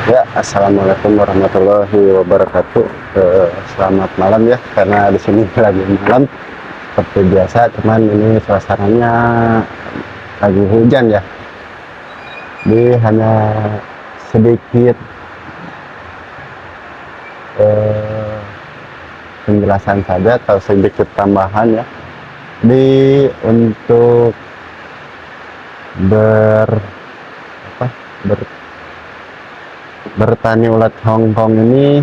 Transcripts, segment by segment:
Ya, assalamualaikum warahmatullahi wabarakatuh. Selamat malam ya, karena di sini lagi malam seperti biasa, cuman ini suasananya lagi hujan ya. Jadi hanya sedikit eh, penjelasan saja atau sedikit tambahan ya. Di untuk ber apa ber- bertani ulat Hongkong ini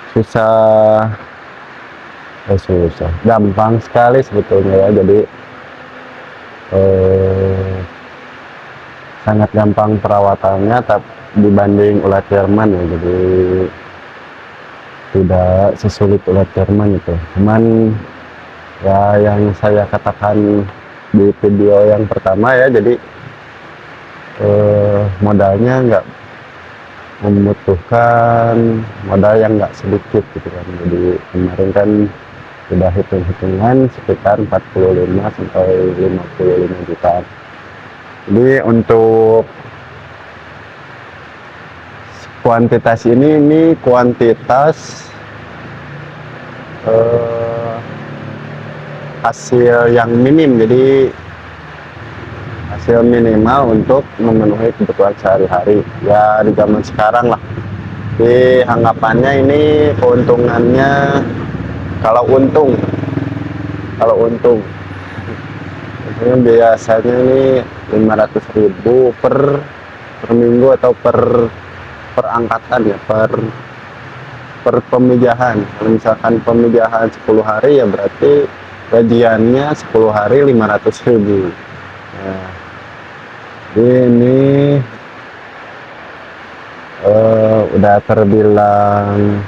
susah susah gampang sekali sebetulnya ya. Jadi eh, sangat gampang perawatannya tapi dibanding ulat Jerman ya, jadi tidak sesulit ulat Jerman itu. Cuman ya yang saya katakan di video yang pertama ya, jadi modalnya nggak membutuhkan modal yang nggak sedikit gitu kan. Jadi kemarin kan sudah hitung-hitungan sekitar 45 sampai 55 jutaan. Jadi untuk kuantitas ini kuantitas hasil yang minim, jadi hasil minimal untuk memenuhi kebutuhan sehari-hari ya di zaman sekarang lah. Di anggapannya ini keuntungannya, kalau untung biasanya ini 500.000 per minggu atau per angkatan ya, per pemijahan. Kalau misalkan pemijahan 10 hari ya berarti gajiannya 10 hari 500.000. Nah, ini udah terbilang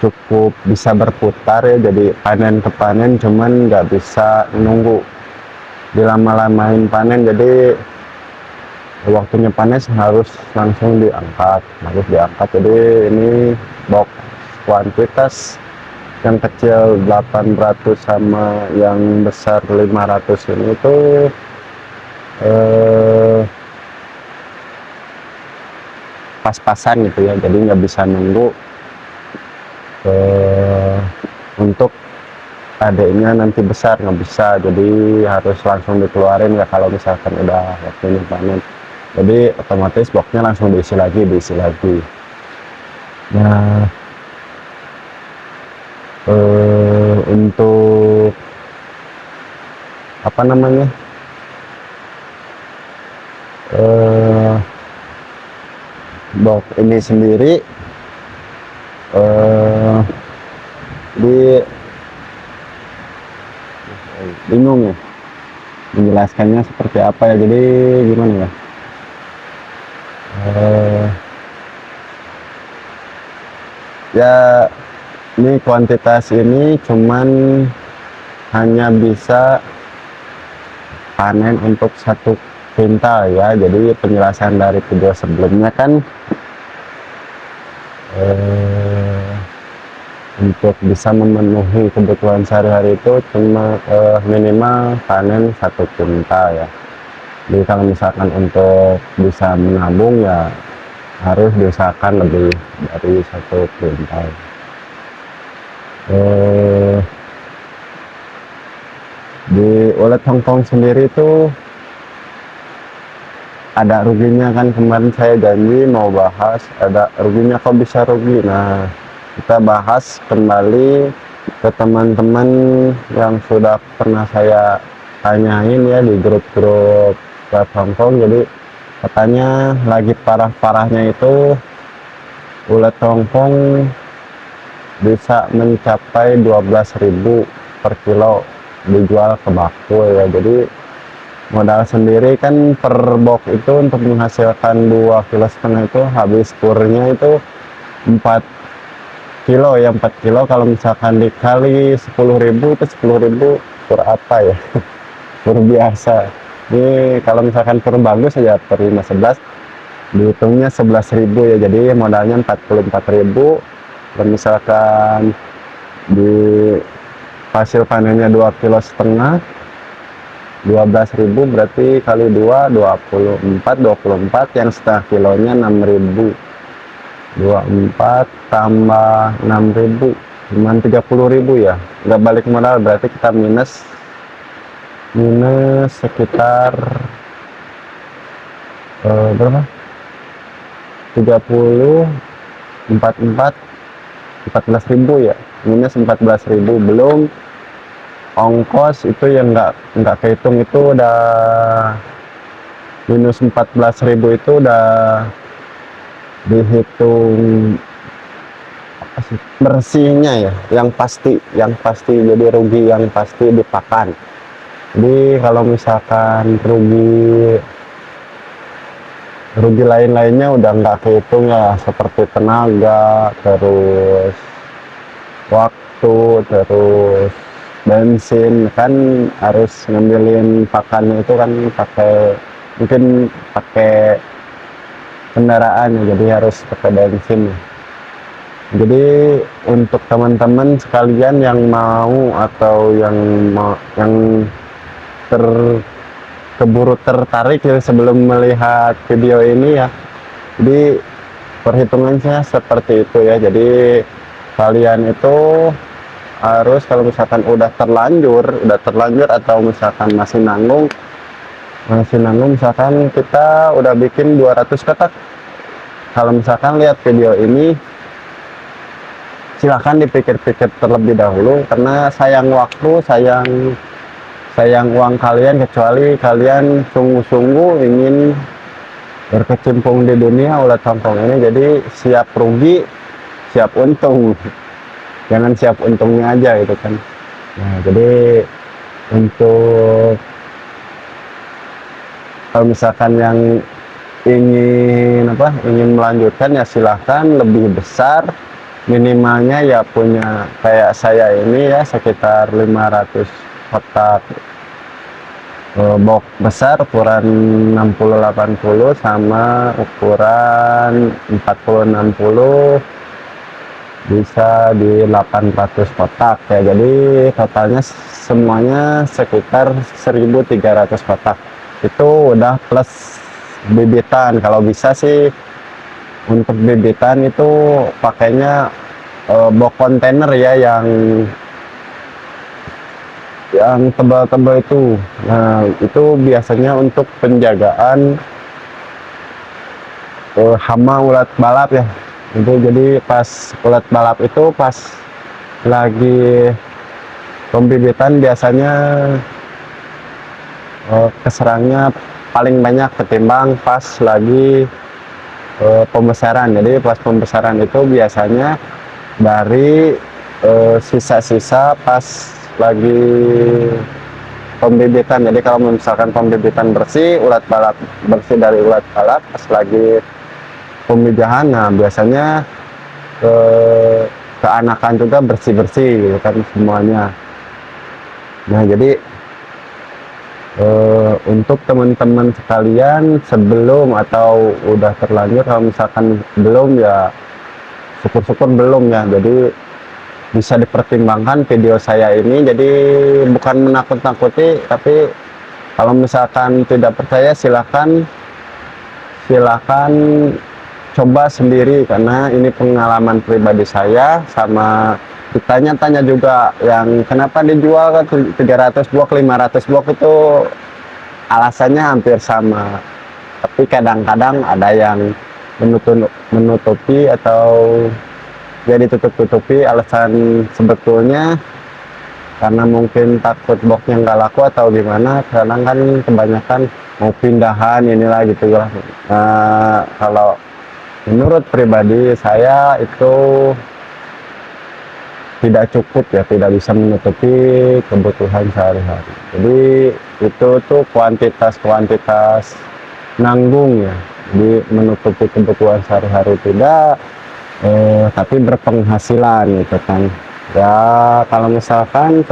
cukup bisa berputar ya, jadi panen ke panen, cuman nggak bisa nunggu dilama-lamain panen. Jadi waktunya panen harus langsung diangkat. Jadi ini box kuantitas yang kecil 800 sama yang besar 500 ini tuh pas-pasan gitu ya, jadi nggak bisa nunggu untuk adiknya nanti besar, nggak bisa, jadi harus langsung dikeluarin ya kalau misalkan udah waktunya panen. Jadi otomatis boxnya langsung diisi lagi. Nah, untuk apa namanya, box ini sendiri di bingung ya menjelaskannya seperti apa ya. Jadi gimana ya, ya ini kuantitas ini cuman hanya bisa panen untuk 1 kuintal ya. Jadi penjelasan dari video sebelumnya kan untuk bisa memenuhi kebutuhan sehari-hari itu cuma minimal panen 1 kuintal ya. Jadi kalau misalkan untuk bisa menabung ya harus diusahakan lebih dari 1 kuintal. Di ulat Hongkong sendiri itu ada ruginya kan, kemarin saya janji mau bahas ada ruginya, kok bisa rugi. Nah, kita bahas kembali ke teman-teman yang sudah pernah saya tanyain ya di grup-grup ulat Hongkong. Jadi katanya lagi parah-parahnya itu ulat Hongkong bisa mencapai 12.000 per kilo dijual ke bakul ya. Jadi modal sendiri kan per box itu untuk menghasilkan 2,5 kilo itu habis purnya itu 4 kilo ya. 4 kilo kalau misalkan dikali 10.000 itu 10.000 pur apa ya pur biasa. Ini kalau misalkan pur bagus aja per 511 dihitungnya 11.000 ya, jadi modalnya 44.000. dan misalkan di hasil panennya 2,5 kilo 12.000 berarti kali 2 24 yang setengah kilonya 6.000, 24 tambah 6.000 cuman 30.000 ya, nggak balik modal, berarti kita minus sekitar berapa, 30 44 14.000 ya, minus 14.000, belum ongkos itu yang nggak kehitung, itu udah minus 14.000, itu udah dihitung apa sih bersihnya ya, yang pasti jadi rugi yang pasti dipakan. Jadi kalau misalkan rugi lain-lainnya udah nggak kehitung ya, seperti tenaga, terus waktu, terus bensin, kan harus ngambilin pakannya itu kan mungkin pakai kendaraan ya, jadi harus pakai bensin. Jadi untuk teman-teman sekalian yang mau atau yang keburu tertarik ya sebelum melihat video ini ya, jadi perhitungannya seperti itu ya. Jadi kalian itu harus, kalau misalkan udah terlanjur atau misalkan masih nanggung, misalkan kita udah bikin 200 kotak, kalau misalkan lihat video ini silahkan dipikir-pikir terlebih dahulu, karena sayang waktu, sayang uang kalian, kecuali kalian sungguh-sungguh ingin berkecimpung di dunia ulat tongkong ini. Jadi siap rugi siap untung, jangan siap untungnya aja gitu kan. Nah, jadi untuk kalau misalkan yang ingin melanjutkan ya silahkan, lebih besar minimalnya ya punya kayak saya ini ya, sekitar 500 kotak box besar ukuran 60-80 sama ukuran 40-60, bisa di 800 kotak ya. Jadi totalnya semuanya sekitar 1.300 kotak, itu udah plus bibitan. Kalau bisa sih untuk bibitan itu pakainya box kontainer ya, yang tebal-tebal itu. Nah, itu biasanya untuk penjagaan hama ulat balap ya. Itu jadi pas ulat balap itu pas lagi pembibitan biasanya keserangnya paling banyak ketimbang pas lagi pembesaran. Jadi pas pembesaran itu biasanya dari sisa-sisa pas lagi pembibitan. Jadi kalau misalkan pembibitan bersih, ulat balap bersih dari ulat balap, pas lagi pemijahan, nah biasanya keanakan juga bersih-bersih gitu kan semuanya. Nah, jadi untuk teman-teman sekalian sebelum atau udah terlanjur, kalau misalkan belum ya syukur-syukur belum ya, jadi bisa dipertimbangkan video saya ini. Jadi bukan menakut-nakuti, tapi kalau misalkan tidak percaya silahkan coba sendiri, karena ini pengalaman pribadi saya. Sama ditanya-tanya juga yang kenapa dijual kan 300 blok 500 blok, itu alasannya hampir sama, tapi kadang-kadang ada yang menutupi atau ya ditutup-tutupi alasan sebetulnya karena mungkin takut boxnya nggak laku atau gimana. Kadang kan kebanyakan mau pindahan inilah gitu ya. Nah, kalau menurut pribadi saya itu tidak cukup ya, tidak bisa menutupi kebutuhan sehari-hari. Jadi itu tuh kuantitas nanggung ya, jadi menutupi kebutuhan sehari-hari tidak, tapi berpenghasilan gitu kan ya. Kalau misalkan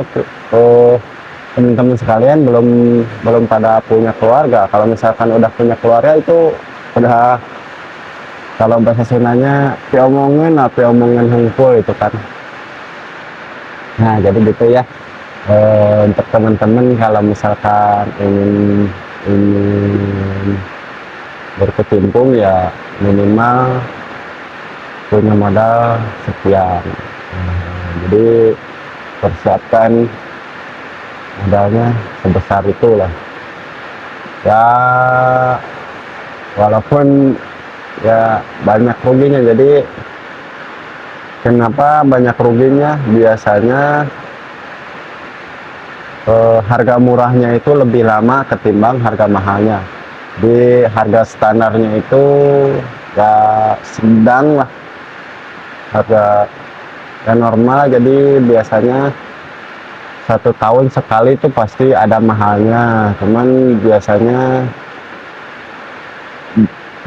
teman-teman sekalian belum pada punya keluarga, kalau misalkan udah punya keluarga itu udah, kalau bahasa Sundanya piomongan hungkul itu kan. Nah, jadi gitu ya. Untuk teman-teman kalau misalkan ingin berkecimpung ya minimal punya modal sekian. Jadi persiapkan modalnya sebesar itulah ya, walaupun ya banyak ruginya. Jadi kenapa banyak ruginya? Biasanya harga murahnya itu lebih lama ketimbang harga mahalnya. Di harga standarnya itu ya sedang lah, harga ya normal. Jadi biasanya 1 tahun sekali itu pasti ada mahalnya, cuman biasanya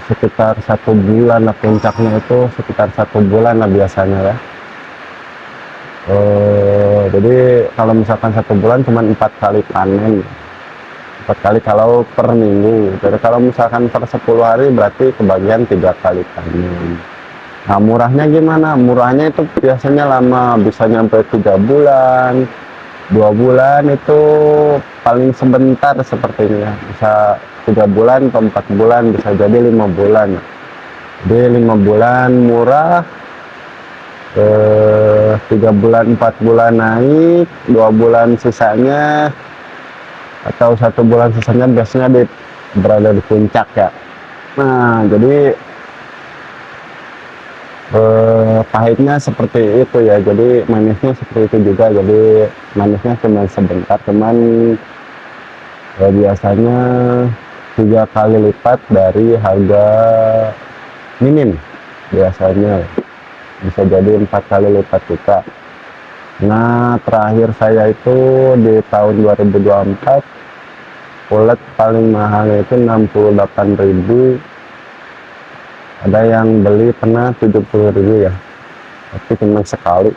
sekitar 1 bulan lah puncaknya, itu sekitar 1 bulan lah biasanya ya. Jadi kalau misalkan 1 bulan cuma 4 kali panen, 4 kali kalau per minggu. Jadi kalau misalkan per 10 hari berarti kebagian 3 kali panen. Nah murahnya gimana? Murahnya itu biasanya lama, bisa nyampe 3 bulan, 2 bulan, itu paling sebentar sepertinya. Bisa 3 bulan atau 4 bulan, bisa jadi 5 bulan. Jadi 5 bulan murah, 3 bulan 4 bulan naik, 2 bulan sisanya atau 1 bulan sisanya biasanya berada di puncak ya. Nah jadi pahitnya seperti itu ya, jadi manisnya seperti itu juga. Jadi manisnya cuma sebentar, cuman biasanya 3 kali lipat dari harga minim, biasanya bisa jadi 4 kali lipat juga. Nah terakhir saya itu di tahun 2024 ulet paling mahalnya itu 68.000, ada yang beli pernah 70.000 ya, tapi cuma sekali.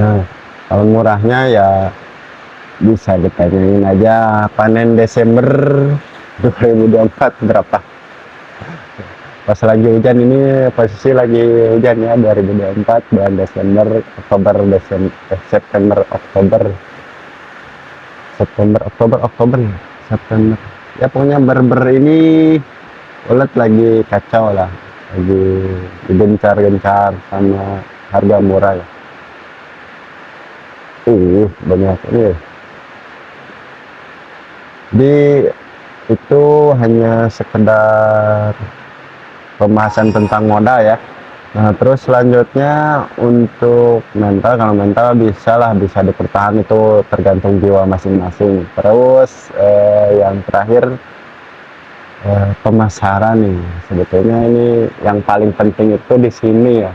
Nah kalau murahnya ya bisa ditanyain aja panen Desember 2024 berapa. Pas lagi hujan, ini posisi lagi hujan ya, 2024 bulan Desember, September, Oktober, September. Ya pokoknya berber ini ulet lagi kacau lah, lagi gencar-gencar sama harga murah ya. Banyak ini ya. Jadi itu hanya sekedar pembahasan tentang modal ya. Nah terus selanjutnya untuk mental, kalau mental bisa dipertahan, itu tergantung jiwa masing-masing. Terus yang terakhir pemasaran nih, sebetulnya ini yang paling penting itu di sini ya.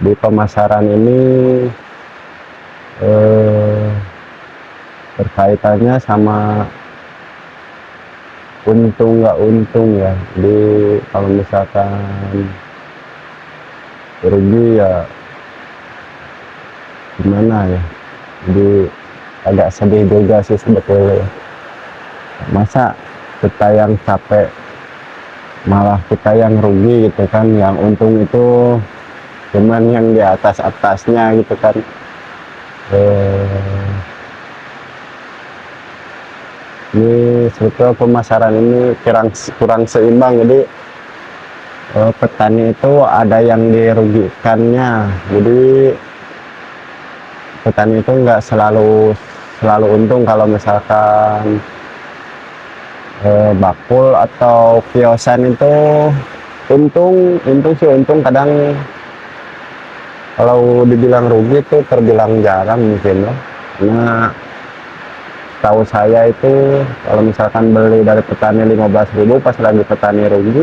Di pemasaran ini berkaitannya sama untung nggak untung ya. Jadi kalau misalkan rugi ya gimana ya, jadi agak sedih juga sih sebetulnya. Masa kita yang capek malah kita yang rugi gitu kan, yang untung itu cuman yang di atasnya gitu kan. Ini sebetulnya pemasaran ini kurang seimbang. Jadi petani itu ada yang dirugikannya. Jadi petani itu nggak selalu untung. Kalau misalkan bakul atau kiosan itu untung sih untung. Kadang kalau dibilang rugi itu terbilang jarang mungkin ya. Karena tahu saya itu kalau misalkan beli dari petani 15.000, pas lagi petani rugi,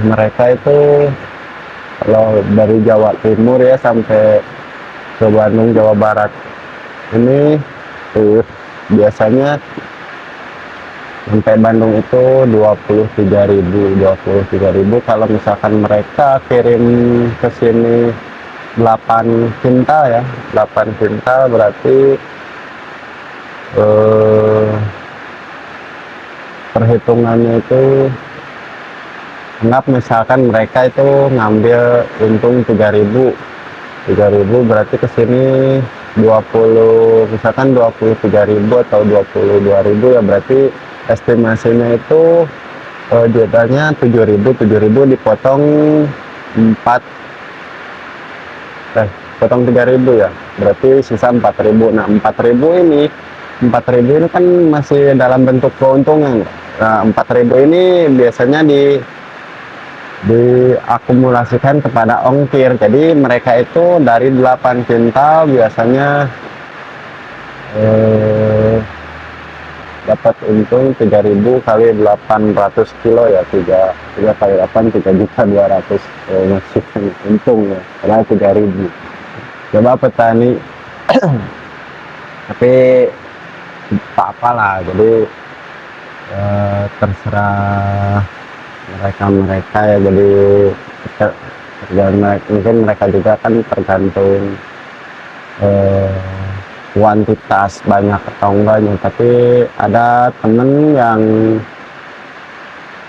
mereka itu kalau dari Jawa Timur ya sampai ke Bandung, Jawa Barat ini biasanya sampai Bandung itu 23.000. Kalau misalkan mereka kirim ke sini 8 kintal ya, 8 kintal berarti perhitungannya itu, anggap misalkan mereka itu ngambil untung 3.000, 3.000 berarti ke sini 20, misalkan 23.000 atau 22.000 ya, berarti estimasinya itu jualnya 7.000 dipotong 4, potong 3.000 ya, berarti sisa 4.000. Nah 4.000 ini kan masih dalam bentuk keuntungan. Nah 4.000 ini biasanya diakumulasikan kepada ongkir. Jadi mereka itu dari 8 kintal biasanya dapat untung 3.000 kali 800 kilo ya, 3 kali 8 3.200.000, masih untung ya, karena 3.000. Coba petani tapi tak apalah, jadi terserah mereka ya, jadi mungkin mereka juga kan tergantung kuantitas banyak atau enggaknya. Tapi ada temen yang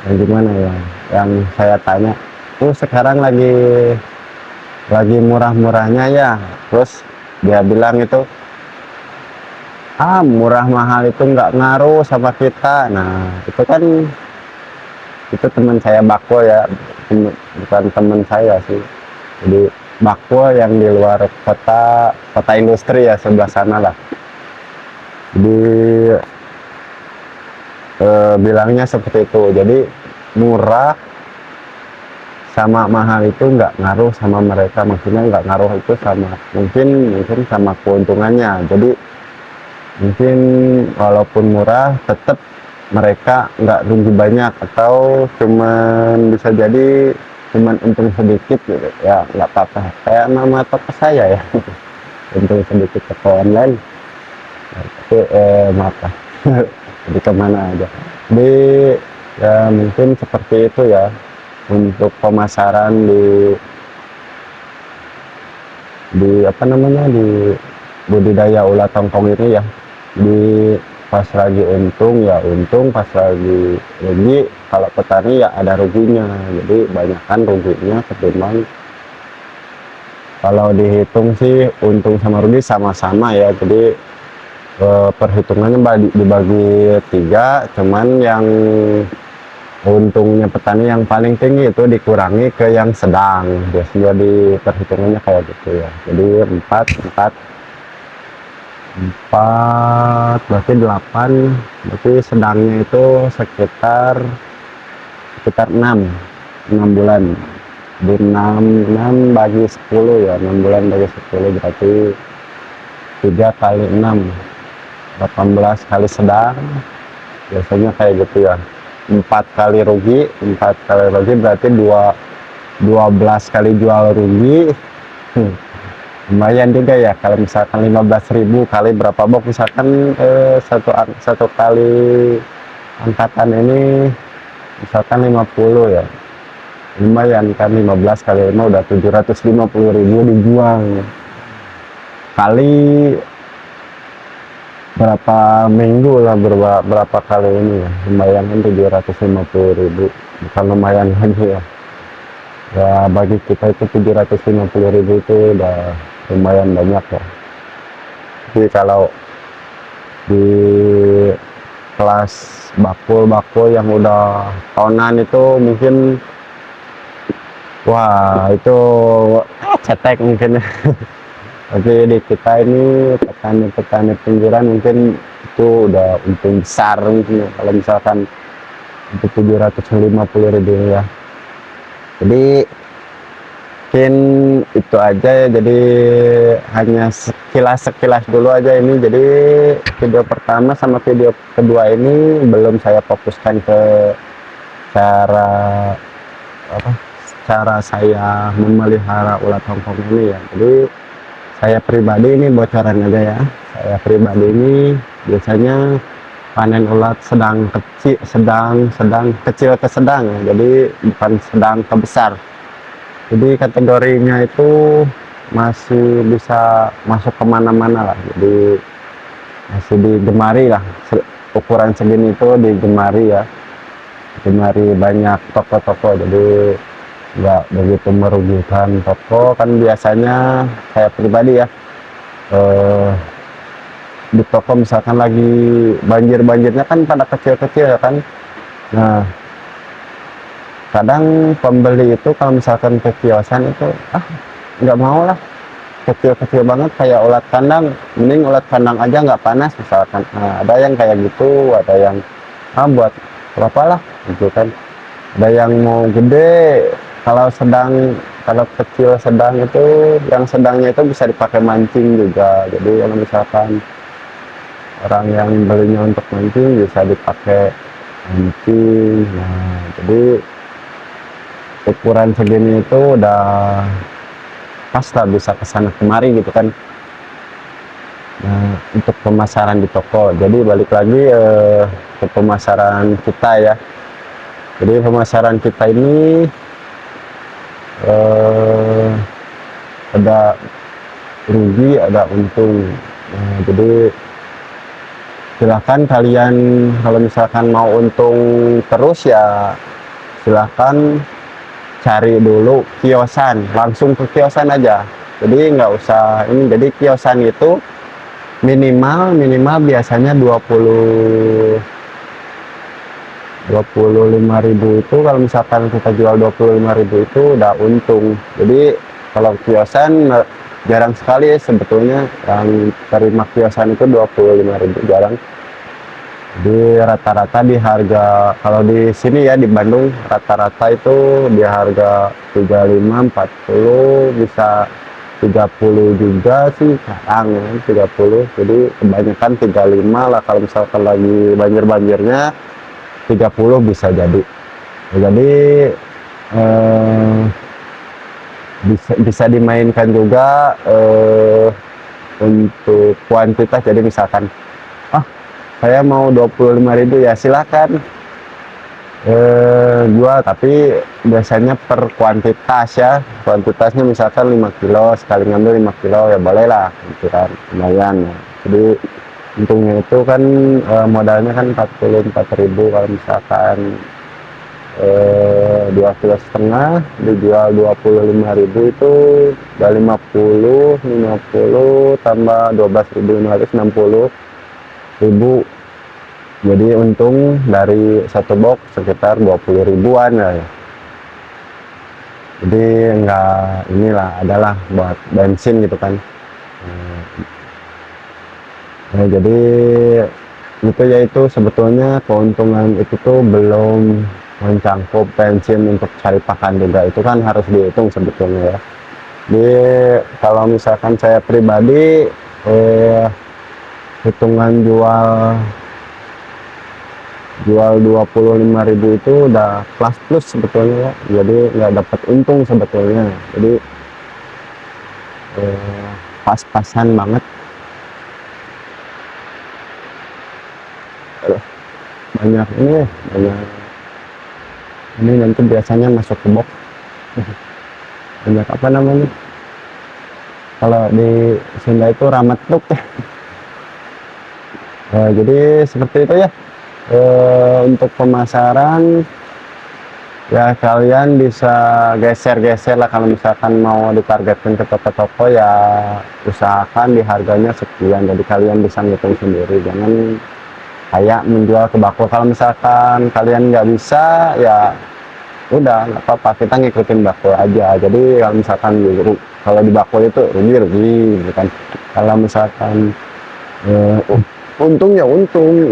gimana ya, yang saya tanya sekarang lagi murah-murahnya ya, terus dia bilang itu murah mahal itu nggak ngaruh sama kita. Nah itu kan, itu teman saya bakwo ya, bukan teman saya sih, jadi bakwo yang di luar kota industri ya, sebelah sana lah. Jadi bilangnya seperti itu, jadi murah sama mahal itu nggak ngaruh sama mereka, maksudnya nggak ngaruh itu sama mungkin sama keuntungannya. Jadi mungkin walaupun murah tetap mereka nggak rugi banyak, atau bisa jadi cuman untung sedikit gitu ya, nggak apa-apa, kayak nama toko saya ya. Untung sedikit toko online, tapi maaf lah. Jadi kemana aja, jadi ya mungkin seperti itu ya untuk pemasaran di apa namanya, di budidaya ulat tongkong ini ya. Di pas lagi untung ya untung, pas lagi rugi, kalau petani ya ada ruginya, jadi banyakkan ruginya ketimbang. Kalau dihitung sih untung sama rugi sama-sama ya, jadi perhitungannya dibagi 3, cuman yang untungnya petani yang paling tinggi itu dikurangi ke yang sedang, biasanya di perhitungannya kayak gitu ya. Jadi 4 berarti 8, berarti sedangnya itu sekitar 6 bulan. Di 6 bagi 10 ya, 6 bulan bagi 10 berarti 3 kali 6 18 kali sedang, biasanya kayak gitu ya. 4 kali rugi berarti 12 kali jual rugi. Lumayan juga ya, kalau misalkan 15.000 kali berapa box, misalkan satu kali angkatan ini misalkan 50 ya, lumayan kan, 15 kali 5 udah 750.000 dijual. Kali berapa minggu lah, berapa kali ini ya, lumayan kan 750.000, bukan lumayan lagi ya. Ya bagi kita itu 750.000 itu udah lumayan banyak ya. Jadi kalau di kelas bakul yang udah tahunan itu mungkin wah itu cetek mungkin ya. Tapi di kita ini petani pinggiran mungkin itu udah untung besar mungkin ya, kalau misalkan untuk 750.000 ya. Jadi mungkin itu aja ya, jadi hanya sekilas dulu aja ini. Jadi video pertama sama video kedua ini belum saya fokuskan ke cara saya memelihara ulat tongkong ini ya. Jadi saya pribadi ini bocoran aja ya, saya pribadi ini biasanya panen ulat sedang kecil ke sedang ya, jadi bukan sedang ke besar. Jadi kategorinya itu masih bisa masuk kemana-mana lah, jadi masih digemari lah, ukuran segini itu digemari ya, digemari banyak toko-toko. Jadi nggak begitu merugikan toko. Kan biasanya saya pribadi ya, eh, di toko misalkan lagi banjirnya kan pada kecil-kecil ya kan. Nah, kadang pembeli itu kalau misalkan ke kiosan itu nggak mau lah, kecil-kecil banget kayak ulat kandang, mending ulat kandang aja nggak panas misalkan. Nah, ada yang kayak gitu, ada yang buat berapa lah gitu kan, ada yang mau gede. Kalau kecil sedang itu, yang sedangnya itu bisa dipakai mancing juga. Jadi kalau misalkan orang yang belinya untuk mancing bisa dipakai mancing. Nah, jadi ukuran segini itu udah pas lah, bisa kesana kemari gitu kan. Nah, untuk pemasaran di toko, jadi balik lagi ke pemasaran kita ya. Jadi pemasaran kita ini eh, ada rugi, ada untung. Nah, jadi silahkan kalian kalau misalkan mau untung terus ya silahkan cari dulu kiosan, langsung ke kiosan aja. Jadi nggak usah ini, jadi kiosan itu minimal biasanya 25.000 itu, kalau misalkan kita jual 25.000 itu udah untung. Jadi kalau kiosan jarang sekali sebetulnya yang terima kiosan itu 25.000, jarang. Di rata-rata di harga, kalau di sini ya di Bandung rata-rata itu di harga 35, 40, bisa 30 juga sih kadang ya, 30. Jadi kebanyakan 35 lah kalau misalkan lagi banjir-banjirnya, 30 bisa jadi. Jadi bisa dimainkan juga untuk kuantitas. Jadi misalkan saya mau 25.000 ya silakan jual, tapi biasanya per kuantitas ya. Kuantitasnya misalkan 5 kilo, sekali ngambil 5 kilo ya boleh lah gitu kan, lumayan ya. Jadi untungnya itu kan modalnya kan 44.000. Kalau misalkan 2,5 kilo dijual 25.000 itu udah 50 tambah 12.500, 60.000. Jadi untung dari satu box sekitar 20 ribuan ya. Jadi enggak, inilah adalah buat bensin gitu kan. Nah, jadi itu yaitu sebetulnya keuntungan itu tuh belum mencangkup bensin untuk cari pakan juga, itu kan harus dihitung sebetulnya ya. Jadi kalau misalkan saya pribadi hitungan jual 25.000 itu udah plus sebetulnya ya. Jadi nggak dapat untung sebetulnya. Jadi pas-pasan banget. Banyak ini nanti biasanya masuk ke box. Banyak apa namanya, kalau di Sunda itu ramet truk ya. Jadi seperti itu ya. Untuk pemasaran ya kalian bisa geser-geser lah, kalau misalkan mau ditargetkan ke toko-toko ya usahakan di harganya sekian. Jadi kalian bisa ngitung sendiri, jangan kayak menjual ke bako. Kalau misalkan kalian nggak bisa ya udah nggak apa-apa, kita ngikutin bako aja. Jadi kalau misalkan kalau di bako itu rugi gitu kan. Kalau misalkan untungnya untung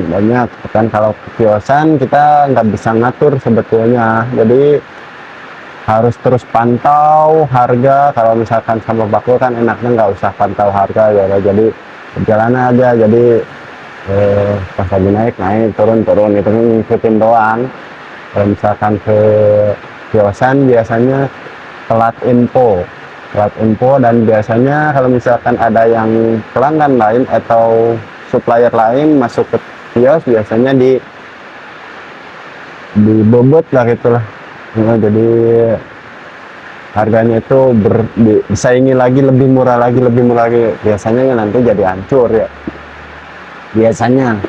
banyak kan. Kalau kiosan kita nggak bisa ngatur sebetulnya, jadi harus terus pantau harga. Kalau misalkan sama bako kan enaknya nggak usah pantau harga ya, jadi berjalan aja. Jadi pas lagi naik turun itu ngikutin doang. Kalau misalkan ke kiosan biasanya telat info, dan biasanya kalau misalkan ada yang pelanggan lain atau supplier lain masuk ke kios, biasanya dibobot lah gitulah. Jadi harganya itu disaingi lagi, lebih murah lagi, biasanya nanti jadi hancur ya biasanya.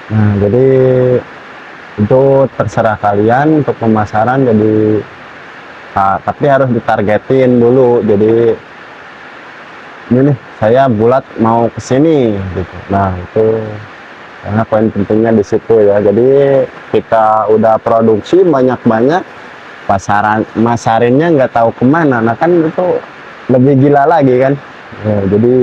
Nah, jadi itu terserah kalian untuk pemasaran. Jadi Nah, tapi harus ditargetin dulu. Jadi ini nih saya bulat mau ke sini gitu. Nah, itu karena poin pentingnya di situ ya. Jadi kita udah produksi banyak-banyak, masarinnya nggak tahu kemana. Nah kan itu lebih gila lagi kan. Ya, jadi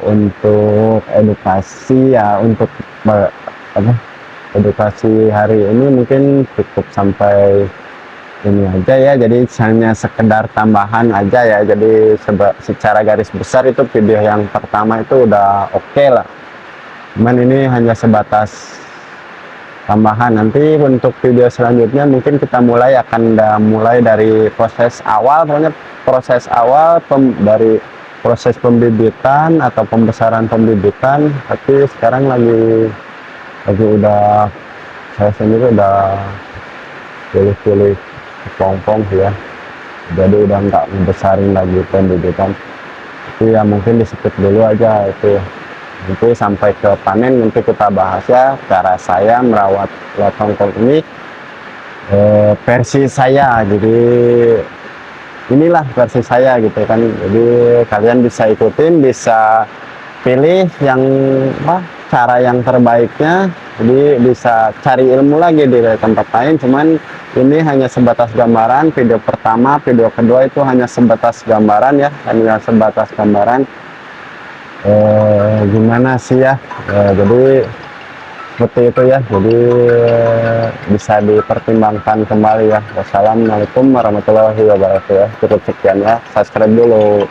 untuk edukasi ya, untuk apa, edukasi hari ini mungkin cukup sampai ini aja ya. Jadi hanya sekedar tambahan aja ya. Jadi secara garis besar itu video yang pertama itu udah oke lah, cuman ini hanya sebatas tambahan. Nanti untuk video selanjutnya mungkin kita mulai dari proses awal, pokoknya proses awal dari proses pembibitan atau pembesaran pembibitan. Tapi sekarang lagi udah, saya sendiri udah pilih-pilih kepompong ya, jadi udah nggak ngebesarin lagi pembibitan. Itu ya mungkin di skip dulu aja itu ya. Nanti sampai ke panen nanti kita bahas ya, cara saya merawat lontong ini versi saya. Jadi inilah versi saya gitu kan. Jadi kalian bisa ikutin, bisa pilih yang cara yang terbaiknya. Jadi bisa cari ilmu lagi di tempat lain, cuman ini hanya sebatas gambaran. Video pertama, video kedua itu hanya sebatas gambaran ya, hanya sebatas gambaran. Gimana sih ya, jadi seperti itu ya. Jadi bisa dipertimbangkan kembali ya. Wassalamualaikum warahmatullahi wabarakatuh ya. Cukup sekian ya, subscribe dulu.